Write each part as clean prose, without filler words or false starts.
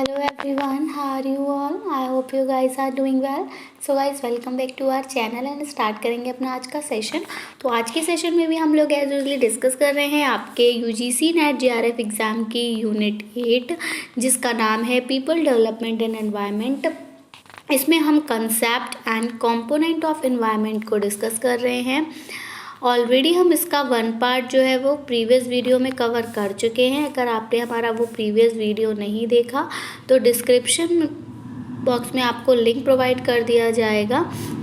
Hello everyone, how are you all? I hope you guys are doing well. So guys, welcome back to our channel and start करेंगे अपना आज का session. तो आज के session में भी हम लोग एज यूजली डिस्कस कर रहे हैं आपके यूजीसी नेट जेआरएफ एग्ज़ाम की यूनिट 8 जिसका नाम है पीपल डेवलपमेंट एंड एनवायरनमेंट। इसमें हम concept and component of environment को डिस्कस कर रहे हैं। ऑलरेडी हम इसका वन पार्ट जो है वो प्रीवियस वीडियो में कवर कर चुके हैं। अगर आपने हमारा वो प्रीवियस वीडियो नहीं देखा तो डिस्क्रिप्शन बॉक्स में आपको लिंक प्रोवाइड कर दिया जाएगा,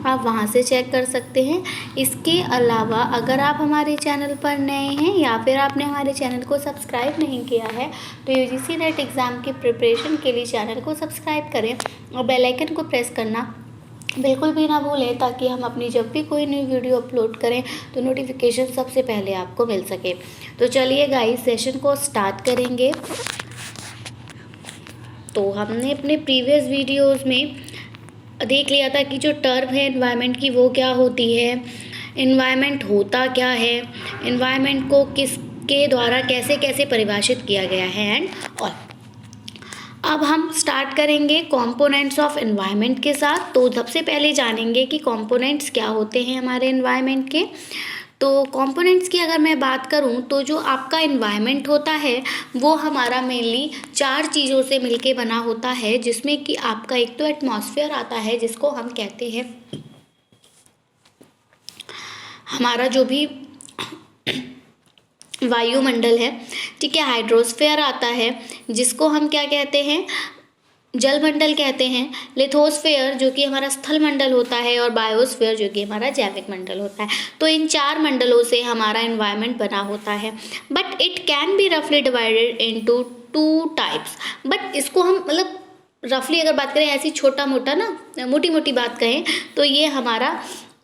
आप वहां से चेक कर सकते हैं। इसके अलावा अगर आप हमारे चैनल पर नए हैं या फिर आपने हमारे चैनल को सब्सक्राइब नहीं किया है तो यूजीसी नेट एग्ज़ाम की प्रिपरेशन के लिए चैनल को सब्सक्राइब करें और बेल आइकन को प्रेस करना बिल्कुल भी ना भूलें ताकि हम अपनी जब भी कोई न्यू वीडियो अपलोड करें तो नोटिफिकेशन सबसे पहले आपको मिल सके। तो चलिए गाइस सेशन को स्टार्ट करेंगे। तो हमने अपने प्रीवियस वीडियोस में देख लिया था कि जो टर्म है एनवायरनमेंट की वो क्या होती है, एनवायरनमेंट होता क्या है, एनवायरनमेंट को किसके द्वारा कैसे कैसे परिभाषित किया गया है एंड ऑल। अब हम स्टार्ट करेंगे कंपोनेंट्स ऑफ एनवायरनमेंट के साथ। तो सबसे पहले जानेंगे कि कंपोनेंट्स क्या होते हैं हमारे एनवायरनमेंट के। तो कंपोनेंट्स की अगर मैं बात करूं तो जो आपका एनवायरनमेंट होता है वो हमारा मेनली 4 चीज़ों से मिलके बना होता है, जिसमें कि आपका एक तो एटमॉस्फेयर आता है जिसको हम कहते हैं हमारा जो भी वायुमंडल है, ठीक है। हाइड्रोस्फीयर आता है जिसको हम क्या कहते हैं, जलमंडल कहते हैं। लिथोस्फीयर जो कि हमारा स्थल मंडल होता है और बायोस्फीयर जो कि हमारा जैविक मंडल होता है। तो इन 4 मंडलों से हमारा एनवायरनमेंट बना होता है। बट इट कैन बी रफली डिवाइडेड इनटू 2 टाइप्स। बट इसको हम मतलब रफली अगर बात करें, ऐसी छोटा मोटा ना मोटी मोटी बात कहें तो ये हमारा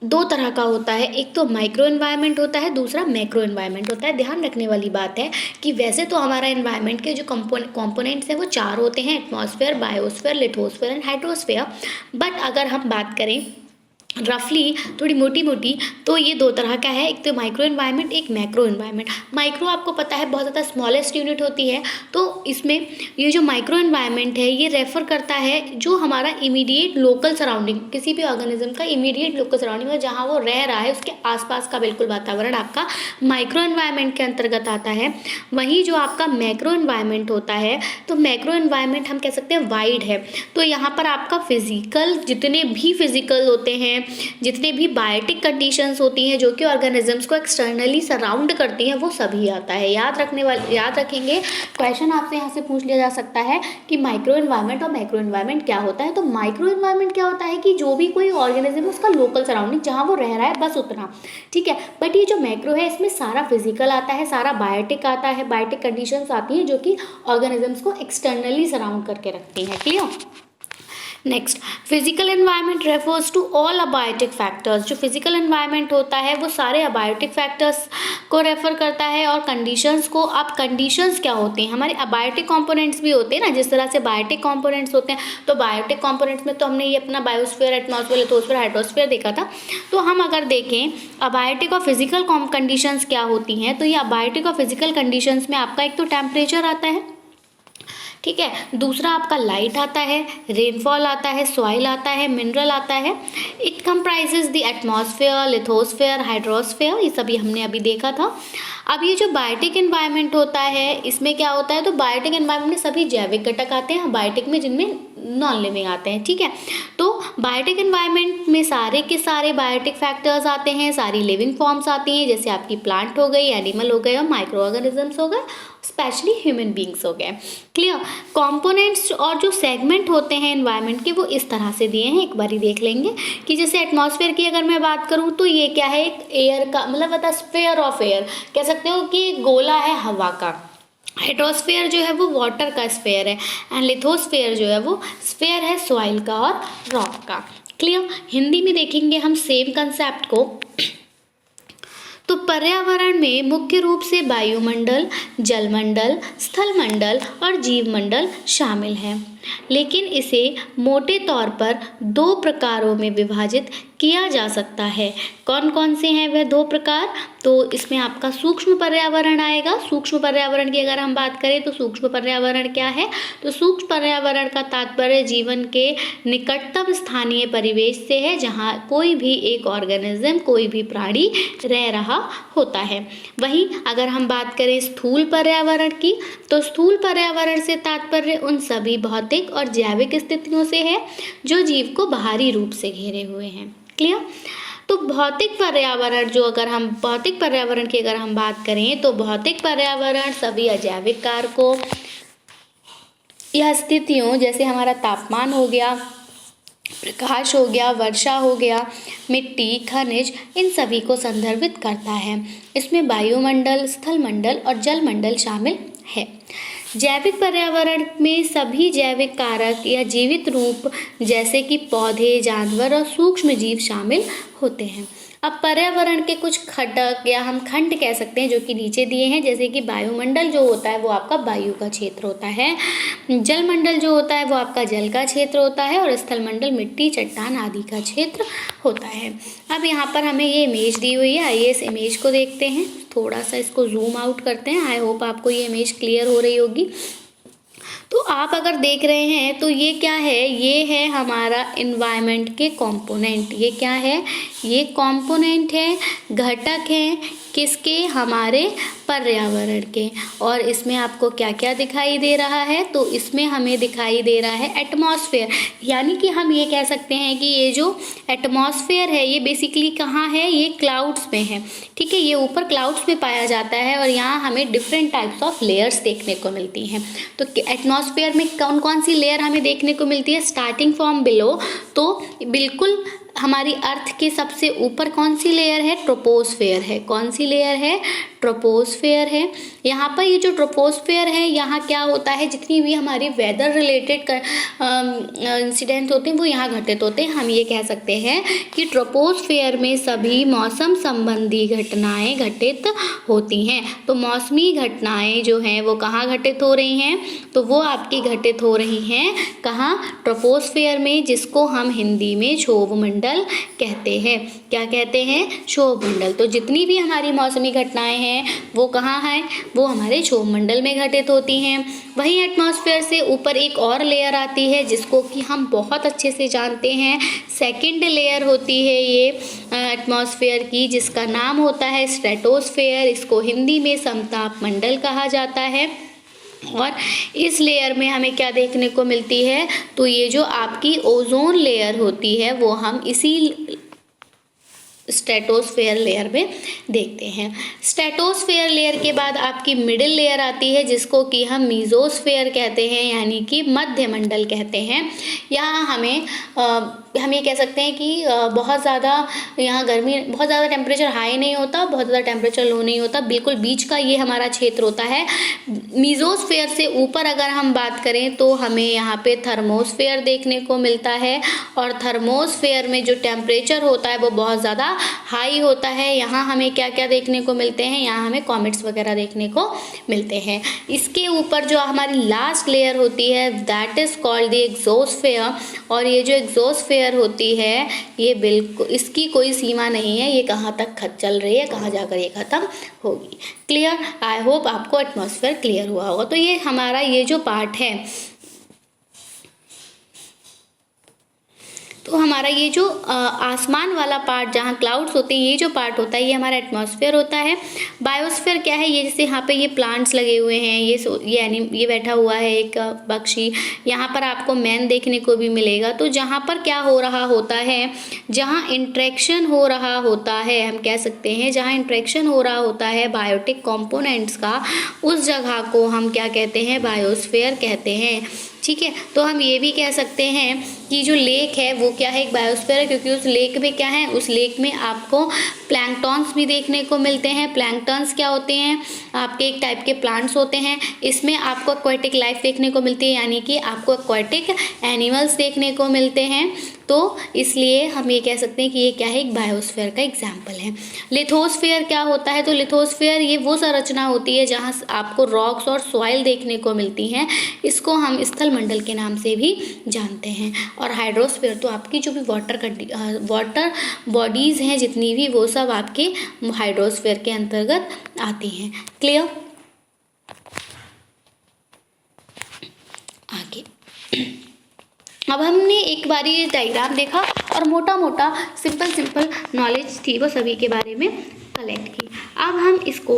2 तरह का होता है। एक तो माइक्रो एनवायरनमेंट होता है, दूसरा मैक्रो एनवायरनमेंट होता है। ध्यान रखने वाली बात है कि वैसे तो हमारा एनवायरनमेंट के जो कंपोनेंट्स हैं वो 4 होते हैं, atmosphere, biosphere, lithosphere and hydrosphere. But अगर हम बात करें रफली थोड़ी मोटी मोटी तो ये 2 तरह का है, एक तो माइक्रो एनवायरनमेंट, एक मैक्रो एनवायरनमेंट। माइक्रो आपको पता है बहुत ज़्यादा स्मॉलेस्ट यूनिट होती है। तो इसमें ये जो माइक्रो एनवायरनमेंट है ये रेफर करता है जो हमारा इमीडिएट लोकल सराउंडिंग, किसी भी ऑर्गेनिज्म का इमीडिएट लोकल सराउंडिंग है जहाँ वो रह रहा है उसके आसपास का बिल्कुल वातावरण आपका माइक्रो एनवायरनमेंट के अंतर्गत आता है। वहीं जो आपका मैक्रो एनवायरनमेंट होता है तो मैक्रो एनवायरनमेंट हम कह सकते हैं वाइड है। तो यहाँ पर आपका फिजिकल जितने भी फिजिकल होते हैं, जितने भी बायोटिक कंडीशंस होती हैं जो कि ऑर्गेनिजम्स को एक्सटर्नली सराउंड करती हैं वो सभी आता है। याद रखेंगे क्वेश्चन आपसे यहाँ से पूछ लिया जा सकता है कि माइक्रो एनवायरनमेंट और मैक्रो एनवायरनमेंट क्या होता है। तो माइक्रो एनवायरनमेंट क्या होता है कि जो भी कोई ऑर्गेनिज्म है उसका लोकल सराउंडिंग जहाँ वो रह रहा है बस उतना, ठीक है। बट ये जो मैक्रो है इसमें सारा फिजिकल आता है, सारा बायोटिक आता है, बायोटिक कंडीशंस आती हैं जो कि ऑर्गेनिजम्स को एक्सटर्नली सराउंड करके रखती हैं। Clear. Next, physical environment refers to all abiotic factors. जो फिजिकल एनवायरनमेंट होता है वो सारे अबायोटिक फैक्टर्स को रेफर करता है। और कंडीशंस को, अब कंडीशंस क्या होते हैं, हमारे अबायोटिक कंपोनेंट्स भी होते हैं ना, जिस तरह से बायोटिक कंपोनेंट्स होते हैं। तो बायोटिक कंपोनेंट्स में तो हमने ये अपना बायोस्फीयर, एटमॉस्फेयर, लिथोस्फीयर, हाइड्रोस्फीयर देखा था। तो हम अगर देखें अबायोटिक और फिजिकल कंडीशंस क्या होती हैं, तो ये अबायोटिक और फिजिकल कंडीशंस में आपका एक तो टेम्परेचर आता है, ठीक है। दूसरा आपका लाइट आता है, रेनफॉल आता है, सॉइल आता है, मिनरल आता है। It comprises the atmosphere, lithosphere, hydrosphere, ये सभी हमने अभी देखा था। अब ये जो बायोटिक एनवायरनमेंट होता है इसमें क्या होता है, तो बायोटिक एनवायरनमेंट में सभी जैविक घटक आते हैं, बायोटिक में जिनमें नॉन लिविंग आते हैं, ठीक है। तो बायोटिक एनवायरनमेंट में सारे के सारे बायोटिक फैक्टर्स आते हैं, सारी लिविंग फॉर्म्स आती हैं, जैसे आपकी प्लांट हो गई, एनिमल हो गए और माइक्रो ऑर्गेनिजम्स हो गए, स्पेशली ह्यूमन बींग्स हो गए। क्लियर। कंपोनेंट्स और जो सेगमेंट होते हैं एनवायरनमेंट के वो इस तरह से दिए हैं, एक बारी देख लेंगे कि जैसे एटमॉस्फेयर की अगर मैं बात करूं तो ये क्या है, एक एयर का मतलब होता है स्फीयर ऑफ एयर, कह सकते हो कि गोला है हवा का। हाइड्रोस्फीयर जो है वो वाटर का स्फीयर है एंड लिथोस्फीयर जो है वो स्फीयर है सॉइल का और रॉक का। क्लियर। हिंदी में देखेंगे हम सेम कंसेप्ट को। तो पर्यावरण में मुख्य रूप से वायुमंडल, जलमंडल, स्थलमंडल और जीवमंडल शामिल हैं, लेकिन इसे मोटे तौर पर 2 प्रकारों में विभाजित किया जा सकता है। कौन कौन से हैं वह 2 प्रकार? तो इसमें आपका सूक्ष्म पर्यावरण आएगा। सूक्ष्म पर्यावरण की अगर हम बात करें तो सूक्ष्म पर्यावरण क्या है? तो सूक्ष्म पर्यावरण का तात्पर्य जीवन के निकटतम स्थानीय परिवेश से है, जहाँ कोई भी एक ऑर्गेनिज्म, कोई भी प्राणी रह रहा होता है। वहीं अगर हम बात करें स्थूल पर्यावरण की, तो स्थूल पर्यावरण से तात्पर्य उन सभी भौतिक और जैविक स्थितियों से है जो जीव को बाहरी रूप से घेरे हुए हैं। क्लियर? तो भौतिक पर्यावरण की अगर हम बात करें तो भौतिक पर्यावरण सभी अजैविक कारकों या स्थितियों, जैसे हमारा तापमान हो गया, प्रकाश हो गया, वर्षा हो गया, मिट्टी, खनिज, इन सभी को संदर्भित करता है। इसमें वायुमंडल, स्थल मंडल और जल मंडल शामिल है। जैविक पर्यावरण में सभी जैविक कारक या जीवित रूप जैसे कि पौधे, जानवर और सूक्ष्म जीव शामिल होते हैं। अब पर्यावरण के कुछ घटक या हम खंड कह सकते हैं जो कि नीचे दिए हैं, जैसे कि वायुमंडल जो होता है वो आपका वायु का क्षेत्र होता है, जलमंडल जो होता है वो आपका जल का क्षेत्र होता है, और स्थलमंडल मिट्टी, चट्टान आदि का क्षेत्र होता है। अब यहाँ पर हमें ये इमेज दी हुई है, आइए इस इमेज को देखते हैं। थोड़ा सा इसको जूम आउट करते हैं। आई होप आपको ये इमेज क्लियर हो रही होगी। तो आप अगर देख रहे हैं तो ये क्या है? ये है हमारा इन्वायरमेंट के कंपोनेंट। ये क्या है? ये कंपोनेंट है, घटक हैं किसके? हमारे पर्यावरण के। और इसमें आपको क्या क्या दिखाई दे रहा है? तो इसमें हमें दिखाई दे रहा है एटमॉस्फेयर, यानी कि हम ये कह सकते हैं कि ये जो एटमॉस्फेयर है ये बेसिकली कहाँ है? ये क्लाउड्स में है। ठीक है, ये ऊपर क्लाउड्स में पाया जाता है और यहाँ हमें डिफरेंट टाइप्स ऑफ लेयर्स देखने को मिलती हैं। तो एटमॉस्फेयर में कौन कौन सी लेयर हमें देखने को मिलती है? स्टार्टिंग फ्रॉम बिलो, तो बिल्कुल हमारी अर्थ के सबसे ऊपर कौन सी लेयर है? ट्रोपोस्फेयर है। कौन सी लेयर है? ट्रोपोस्फेयर है। यहाँ पर ये जो ट्रोपोस्फेयर है, यहाँ क्या होता है? जितनी भी हमारी वेदर रिलेटेड इंसिडेंट होते हैं वो यहाँ घटित होते हैं। हम ये कह सकते हैं कि ट्रोपोस्फेयर में सभी मौसम संबंधी घटनाएं घटित होती हैं। तो मौसमी घटनाएं जो हैं वो कहाँ घटित हो रही हैं? तो वो आपकी घटित हो रही हैं कहाँ? ट्रोपोस्फेयर में, जिसको हम हिंदी में क्षोभमंडल कहते हैं। क्या कहते हैं? क्षोभमंडल। तो जितनी भी हमारी मौसमी घटनाएं हैं वो कहाँ है? वो हमारे क्षोभमंडल में घटित होती हैं। वहीं एटमॉस्फेयर से ऊपर एक और लेयर आती है जिसको कि हम बहुत अच्छे से जानते हैं। सेकंड लेयर होती है ये एटमॉस्फेयर की, जिसका नाम होता है स्ट्रेटोस्फेयर। इसको हिंदी में समताप मंडल कहा जाता है। और इस लेयर में हमें क्या देखने को मिलती है? तो ये जो आपकी ओजोन लेयर होती है वो हम इसी स्ट्रेटोस्फेयर लेयर में देखते हैं। स्ट्रेटोस्फेयर लेयर के बाद आपकी मिडिल लेयर आती है जिसको कि हम मीजोस्फेयर कहते हैं, यानी कि मध्य मंडल कहते हैं। यहाँ हम ये कह सकते हैं कि बहुत ज़्यादा यहाँ गर्मी, बहुत ज़्यादा टेम्परेचर हाई नहीं होता, बहुत ज़्यादा टेम्परेचर लो नहीं होता, बिल्कुल बीच का ये हमारा क्षेत्र होता है। मीजोस्फेयर से ऊपर अगर हम बात करें तो हमें यहाँ पे थर्मोस्फेयर देखने को मिलता है, और थर्मोस्फेयर में जो टेम्परेचर होता है वो बहुत ज़्यादा हाई होता है। यहाँ हमें क्या क्या देखने को मिलते हैं? यहाँ हमें कॉमेट्स वगैरह देखने को मिलते हैं। इसके ऊपर जो हमारी लास्ट लेयर होती है that is called the exosphere, और ये जो एग्जोस्फेयर होती है ये बिल्कुल, इसकी कोई सीमा नहीं है, ये कहाँ तक चल रही है, कहाँ जाकर ये ख़त्म होगी। क्लियर? आई होप आपको एटमॉस्फेयर क्लियर हुआ होगा। तो ये हमारा ये जो पार्ट है, तो हमारा ये जो आसमान वाला पार्ट जहाँ क्लाउड्स होते हैं, ये जो पार्ट होता है ये हमारा एटमॉस्फेयर होता है। बायोस्फीयर क्या है? ये जैसे यहाँ पे ये प्लांट्स लगे हुए हैं, ये बैठा हुआ है एक पक्षी, यहाँ पर आपको मैन देखने को भी मिलेगा। तो जहाँ पर क्या हो रहा होता है, जहाँ इंट्रैक्शन हो रहा होता है, हम कह सकते हैं जहाँ इंट्रैक्शन हो रहा होता है बायोटिक कंपोनेंट्स का, उस जगह को हम क्या कहते हैं? बायोस्फीयर कहते हैं। ठीक है, तो हम ये भी कह सकते हैं कि जो लेक है वो क्या है? एक बायोस्फीयर है, क्योंकि उस लेक में क्या है? उस लेक में आपको प्लैंकटॉन्स भी देखने को मिलते हैं। प्लैंकटॉन्स क्या होते हैं? आपके एक टाइप के प्लांट्स होते हैं। इसमें आपको एक्वाटिक लाइफ देखने को मिलती है, यानी कि आपको एक्वाटिक एनिमल्स देखने को मिलते हैं। तो इसलिए हम ये कह सकते हैं कि ये क्या है, एक बायोस्फीयर का एग्जाम्पल है। लिथोस्फीयर क्या होता है, तो लिथोस्फीयर ये वो संरचना होती है जहाँ आपको रॉक्स और सॉइल देखने को मिलती हैं, इसको हम स्थल मंडल के नाम से भी जानते हैं। और हाइड्रोस्फीयर तो आपकी जो भी वाटर बॉडीज़ हैं जितनी भी, वो सब आपके हाइड्रोस्फीयर के अंतर्गत आती हैं। क्लियर? आगे अब हमने एक बारी डायग्राम देखा और मोटा मोटा सिंपल नॉलेज थी वो सभी के बारे में कलेक्ट की। अब हम इसको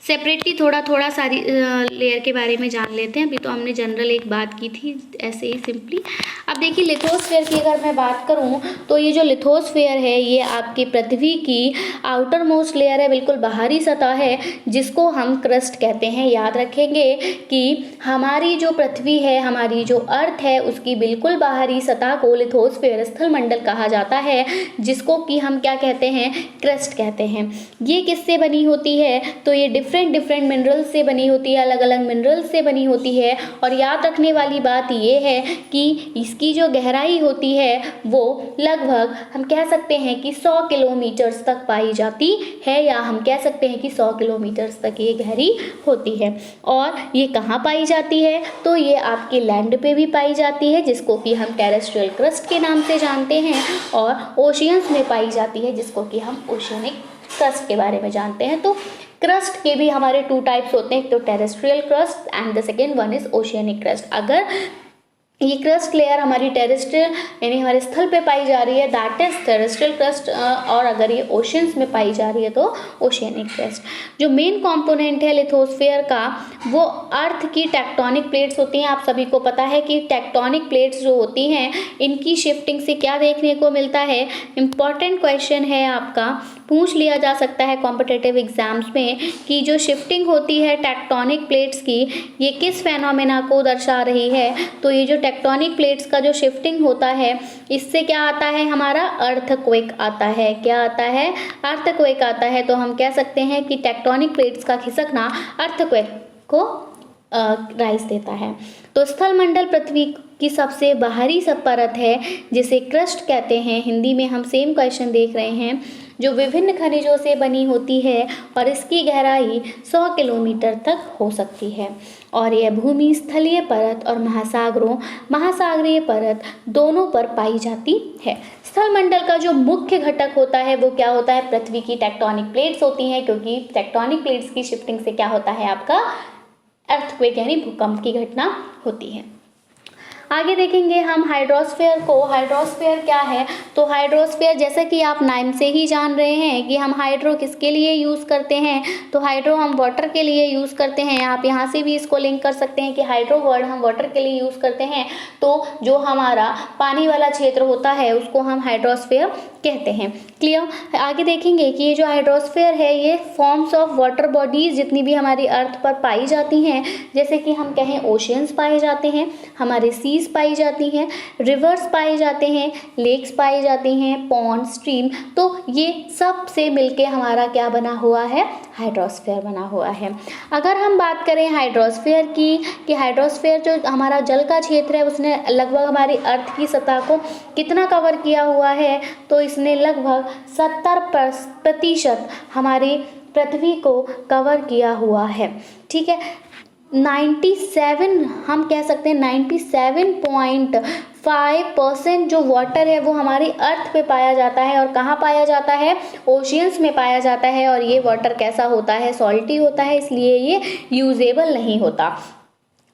सेपरेटली थोड़ा सारी लेयर के बारे में जान लेते हैं। अभी तो हमने जनरल एक बात की थी ऐसे ही सिंपली। अब देखिए लिथोस्फीयर की अगर मैं बात करूं तो ये जो लिथोस्फीयर है ये आपकी पृथ्वी की आउटर मोस्ट लेयर है, बिल्कुल बाहरी सतह है, जिसको हम क्रस्ट कहते हैं। याद रखेंगे कि हमारी जो पृथ्वी है, हमारी जो अर्थ है, उसकी बिल्कुल बाहरी सतह को लिथोस्फीयर स्थल मंडल कहा जाता है, जिसको कि हम क्या कहते हैं, क्रस्ट कहते हैं। ये किससे बनी होती है, तो ये डिफरेंट मिनरल्स से बनी होती है, अलग अलग मिनरल्स से बनी होती है। और याद रखने वाली बात ये है कि इसकी जो गहराई होती है वो लगभग हम कह सकते हैं कि 100 किलोमीटर्स तक पाई जाती है, या हम कह सकते हैं कि 100 किलोमीटर्स तक ये गहरी होती है। और ये कहाँ पाई जाती है, तो ये आपके लैंड पे भी पाई जाती है, जिसको कि हम टेरेस्ट्रियल क्रस्ट के नाम से जानते हैं, और ओशियंस में पाई जाती है, जिसको कि हम ओशियनिक क्रस्ट के बारे में जानते हैं। तो क्रस्ट के भी हमारे 2 टाइप्स होते हैं, एक तो terrestrial crust and the second one is oceanic crust. अगर ये क्रस्ट लेयर हमारी टेरेस्ट्रियल यानी हमारे स्थल पे पाई जा रही है, दैट इज टेरेस्ट्रियल क्रस्ट, और अगर ये ओशियंस में पाई जा रही है तो ओशियनिक क्रस्ट। जो मेन कंपोनेंट है लिथोस्फीयर का वो अर्थ की टेक्टोनिक प्लेट्स होती हैं। आप सभी को पता है कि टेक्टोनिक प्लेट्स जो होती हैं इनकी शिफ्टिंग से क्या देखने को मिलता है, इम्पॉर्टेंट क्वेश्चन है आपका, पूछ लिया जा सकता है कॉम्पिटिटिव एग्जाम्स में कि जो शिफ्टिंग होती है टेक्टोनिक प्लेट्स की ये किस फेनोमेना को दर्शा रही है। तो ये जो टेक्टोनिक प्लेट्स का जो शिफ्टिंग होता है इससे क्या आता है, हमारा अर्थक्वेक आता है। क्या आता है, अर्थक्वेक आता है। तो हम कह सकते हैं कि टेक्टोनिक प्लेट्स का खिसकना अर्थक्वेक को राइज देता है। तो स्थल मंडल पृथ्वी की सबसे बाहरी सब परत है जिसे क्रस्ट कहते हैं। हिंदी में हम सेम क्वेश्चन देख रहे हैं, जो विभिन्न खनिजों से बनी होती है और इसकी गहराई 100 किलोमीटर तक हो सकती है। और यह भूमि स्थलीय परत और महासागरीय परत दोनों पर पाई जाती है। स्थल मंडल का जो मुख्य घटक होता है वो क्या होता है, पृथ्वी की टेक्टोनिक प्लेट्स होती हैं, क्योंकि टेक्टोनिक प्लेट्स की शिफ्टिंग से क्या होता है, आपका अर्थक्वेक यानी भूकंप की घटना होती है। आगे देखेंगे हम हाइड्रोस्फीयर को। हाइड्रोस्फीयर क्या है, तो हाइड्रोस्फीयर जैसा कि आप नाम से ही जान रहे हैं कि हम हाइड्रो किसके लिए यूज़ करते हैं, तो हाइड्रो हम वाटर के लिए यूज़ करते हैं। आप यहाँ से भी इसको लिंक कर सकते हैं कि हाइड्रो वर्ड हम वाटर के लिए यूज़ करते हैं। तो जो हमारा पानी वाला क्षेत्र होता है उसको हम हाइड्रोस्फीयर कहते हैं। क्लियर। आगे देखेंगे कि ये जो हाइड्रोस्फीयर है ये फॉर्म्स ऑफ वाटर बॉडीज जितनी भी हमारी अर्थ पर पाई जाती हैं, जैसे कि हम कहें ओशियंस पाए जाते हैं, हमारे सीज पाई जाती हैं, रिवर्स पाए जाते हैं, लेक्स पाई जाती हैं, पॉन्ड, स्ट्रीम, तो ये सब से मिलके हमारा क्या बना हुआ है, हाइड्रोस्फीयर बना हुआ है। अगर हम बात करें हाइड्रोस्फीयर की कि हाइड्रोस्फीयर जो हमारा जल का क्षेत्र है उसने लगभग हमारी अर्थ की सतह को कितना कवर किया हुआ है, तो इसने लगभग 70% हमारी पृथ्वी को कवर किया हुआ है। ठीक है, 97 हम कह सकते हैं 97.5% जो वाटर है वो हमारी अर्थ पे पाया जाता है। और कहाँ पाया जाता है, ओशियंस में पाया जाता है। और ये वाटर कैसा होता है, सॉल्टी होता है, इसलिए ये यूजेबल नहीं होता।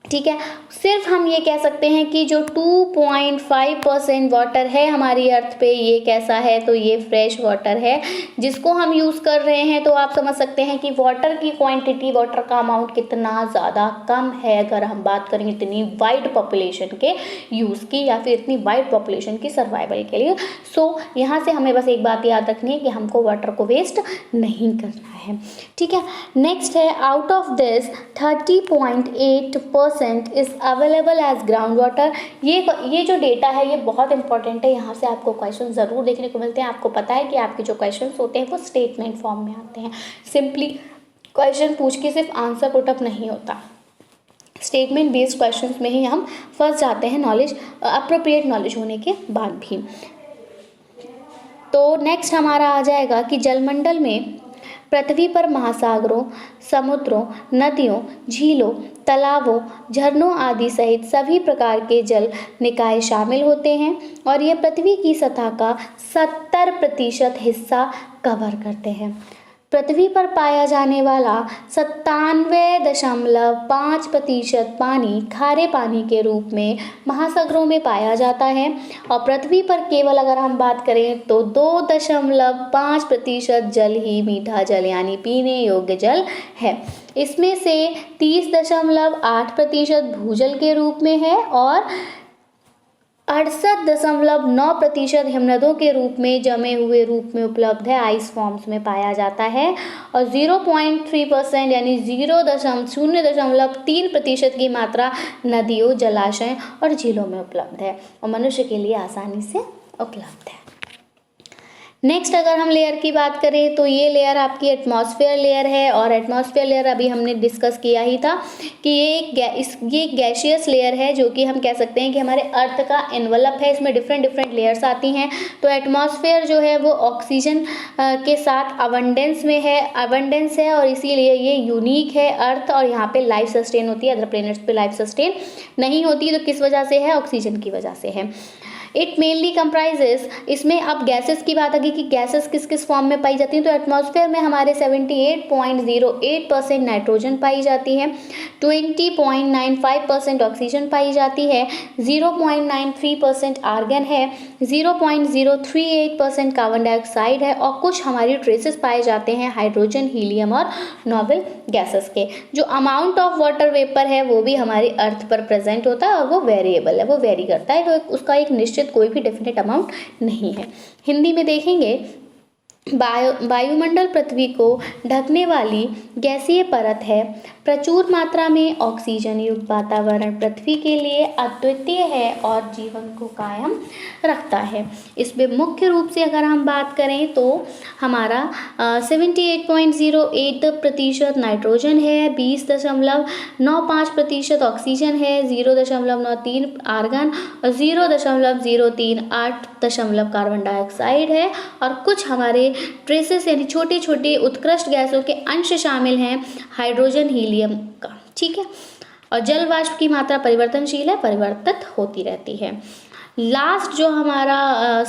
ठीक है, सिर्फ हम ये कह सकते हैं कि जो 2.5% वाटर है हमारी अर्थ पे ये कैसा है, तो ये फ्रेश वाटर है जिसको हम यूज़ कर रहे हैं। तो आप समझ सकते हैं कि वाटर की क्वांटिटी, वाटर का अमाउंट कितना ज़्यादा कम है अगर हम बात करें इतनी वाइड पॉपुलेशन के यूज़ की या फिर इतनी वाइड पॉपुलेशन की सर्वाइवल के लिए। सो यहाँ से हमें बस एक बात याद रखनी है कि हमको वाटर को वेस्ट नहीं करना है। ठीक है, नेक्स्ट है out of this 30.8% is available as ground water. ये जो डेटा है ये बहुत इंपॉर्टेंट है, यहाँ से आपको क्वेश्चन ज़रूर देखने को मिलते हैं। आपको पता है कि आपके जो क्वेश्चन होते हैं वो स्टेटमेंट फॉर्म में आते हैं, सिंपली क्वेश्चन पूछ के सिर्फ आंसर पुटअप नहीं होता। स्टेटमेंट बेस्ड क्वेश्चंस में ही हम फंस जाते हैं नॉलेज अप्रोप्रिएट नॉलेज होने के बाद भी। तो नेक्स्ट हमारा आ जाएगा कि जलमंडल में पृथ्वी पर महासागरों, समुद्रों, नदियों, झीलों, तालाबों, झरनों आदि सहित सभी प्रकार के जल निकाय शामिल होते हैं और ये पृथ्वी की सतह का 70% हिस्सा कवर करते हैं। पृथ्वी पर पाया जाने वाला 97.5% पानी खारे पानी के रूप में महासागरों में पाया जाता है और पृथ्वी पर केवल अगर हम बात करें तो 2.5% जल ही मीठा जल यानी पीने योग्य जल है। इसमें से 30.8% भूजल के रूप में है और 68.9% हिमनदों के रूप में जमे हुए रूप में उपलब्ध है, आइस फॉर्म्स में पाया जाता है और 0.3% यानी 0.3% की मात्रा नदियों, जलाशय और झीलों में उपलब्ध है और मनुष्य के लिए आसानी से उपलब्ध है। नेक्स्ट अगर हम लेयर की बात करें तो ये लेयर आपकी एटमॉस्फेयर लेयर है और एटमॉस्फेयर लेयर अभी हमने डिस्कस किया ही था कि ये गैशियस लेयर है जो कि हम कह सकते हैं कि हमारे अर्थ का एनवलप है। इसमें डिफरेंट लेयर्स आती हैं। तो एटमॉस्फेयर जो है वो ऑक्सीजन के साथ अबंडेंस है और इसीलिए ये यूनिक है अर्थ और यहाँ पे लाइफ सस्टेन होती है। अदर प्लेनेट्स पे लाइफ सस्टेन नहीं होती। तो किस वजह से है? ऑक्सीजन की वजह से है। इट मेनली कंप्राइजेस, इसमें अब गैसेस की बात आ गई कि गैसेस किस किस फॉर्म में पाई जाती हैं। तो एटमॉस्फेयर में हमारे 78.08% नाइट्रोजन पाई जाती है, 20.95% ऑक्सीजन पाई जाती है, 0.93% आर्गन है, 0.038% कार्बन डाइऑक्साइड है और कुछ हमारी ट्रेसेस पाए जाते हैं हाइड्रोजन, हीलियम और नोबल गैसेस के। जो अमाउंट ऑफ वाटर वेपर है वो भी हमारी अर्थ पर प्रेजेंट होता है और वो वेरिएबल है, वो वेरी करता है, वो उसका एक निश्चित कोई भी डेफिनेट अमाउंट नहीं है। हिंदी में देखेंगे, वायुमंडल पृथ्वी को ढकने वाली गैसीय परत है। प्रचुर मात्रा में ऑक्सीजन युक्त वातावरण पृथ्वी के लिए अद्वितीय है और जीवन को कायम रखता है। इसमें मुख्य रूप से अगर हम बात करें तो हमारा 78.08% नाइट्रोजन है, 20.95% ऑक्सीजन है, 0.93 आर्गन और 0.038 कार्बन डाइऑक्साइड है और कुछ हमारे ट्रेसेस यानी छोटे छोटे उत्कृष्ट गैसों के अंश शामिल हैं हाइड्रोजन, हीलियम का। ठीक है। और जल वाष्प की मात्रा परिवर्तनशील है, परिवर्तित होती रहती है। लास्ट जो हमारा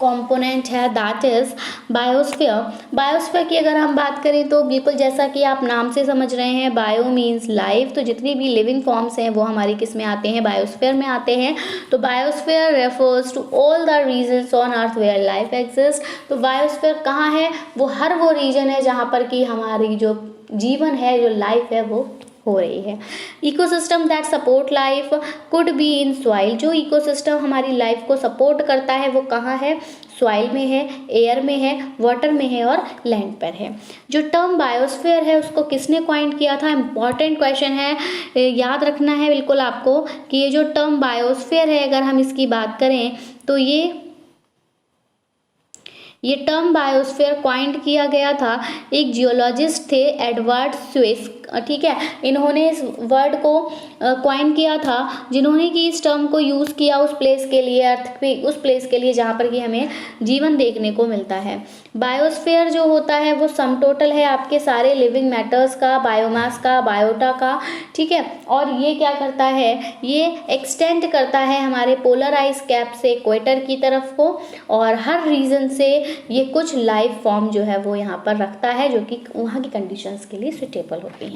कंपोनेंट है दैट इज बायोस्फीयर। बायोस्फीयर की अगर हम बात करें तो बिल्कुल जैसा कि आप नाम से समझ रहे हैं, बायो मीन्स लाइफ, तो जितनी भी लिविंग फॉर्म्स हैं वो हमारी किस में आते हैं? बायोस्फीयर में आते हैं। तो biosphere refers to all the regions on earth where life exist. तो बायोस्फीयर कहाँ है? वो हर वो रीजन है जहाँ पर कि हमारी जो जीवन है, जो लाइफ है वो हो रही है। Ecosystem that support life could be in soil. जो इकोसिस्टम हमारी लाइफ को सपोर्ट करता है वो कहाँ है? सॉइल में है, एयर में है, वाटर में है और लैंड पर है। जो टर्म बायोस्फीयर है उसको किसने कॉइन किया था? इम्पॉर्टेंट क्वेश्चन है, याद रखना है बिल्कुल आपको कि ये जो टर्म बायोस्फीयर है अगर हम इसकी बात करें तो ये टर्म बायोस्फीयर कॉइंड किया गया था, एक जियोलॉजिस्ट थे एडवर्ड स्विस। ठीक है, इन्होंने इस वर्ड को कॉइन किया था, जिन्होंने कि इस टर्म को यूज़ किया उस प्लेस के लिए, अर्थ पे उस प्लेस के लिए जहाँ पर कि हमें जीवन देखने को मिलता है। बायोस्फीयर जो होता है वो सम टोटल है आपके सारे लिविंग मैटर्स का, बायोमास का, बायोटा का। ठीक है, और ये क्या करता है? ये एक्सटेंड करता है हमारे पोलर आइस कैप से इक्वेटर की तरफ को और हर रीजन से ये कुछ लाइफ फॉर्म जो है वो यहाँ पर रखता है जो कि वहाँ की कंडीशंस के लिए सुटेबल होती हैं।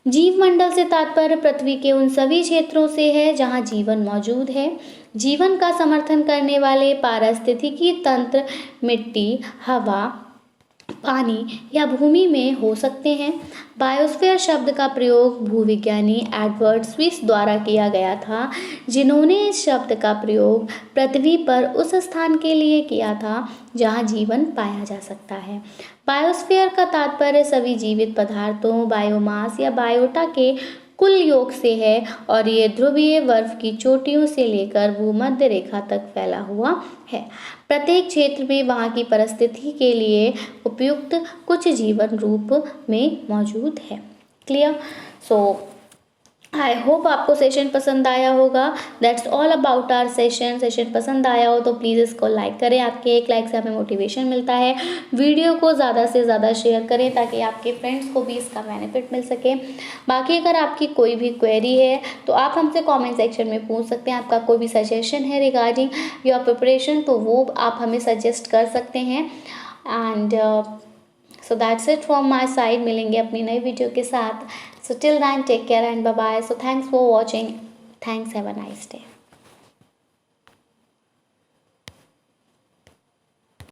जीवमंडल से तात्पर्य पृथ्वी के उन सभी क्षेत्रों से है जहाँ जीवन मौजूद है। जीवन का समर्थन करने वाले पारिस्थितिकी तंत्र मिट्टी, हवा, पानी या भूमि में हो सकते हैं। बायोस्फीयर शब्द का प्रयोग भूविज्ञानी एडवर्ड स्विस द्वारा किया गया था, जिन्होंने इस शब्द का प्रयोग पृथ्वी पर उस स्थान के लिए किया था जहां जीवन पाया जा सकता है। बायोस्फीयर का तात्पर्य सभी जीवित पदार्थों, बायोमास या बायोटा के कुल योग से है और ये ध्रुवीय बर्फ की चोटियों से लेकर भूमध्य रेखा तक फैला हुआ है। प्रत्येक क्षेत्र में वहाँ की परिस्थिति के लिए उपयुक्त कुछ जीवन रूप में मौजूद है। क्लियर? सो आई होप आपको सेशन पसंद आया होगा। That's all about our session पसंद आया हो तो प्लीज़ इसको लाइक करें, आपके एक लाइक से हमें मोटिवेशन मिलता है। वीडियो को ज़्यादा से ज़्यादा शेयर करें ताकि आपके फ्रेंड्स को भी इसका बेनिफिट मिल सके। बाकी अगर आपकी कोई भी क्वेरी है तो आप हमसे कमेंट सेक्शन में पूछ सकते हैं। आपका कोई भी सजेशन है रिगार्डिंग योर प्रिपरेशन तो वो आप हमें सजेस्ट कर सकते हैं। And so that's it from my side. मिलेंगे अपनी नई वीडियो के साथ। So till then, take care and bye bye. So thanks for watching. Thanks. Have a nice day.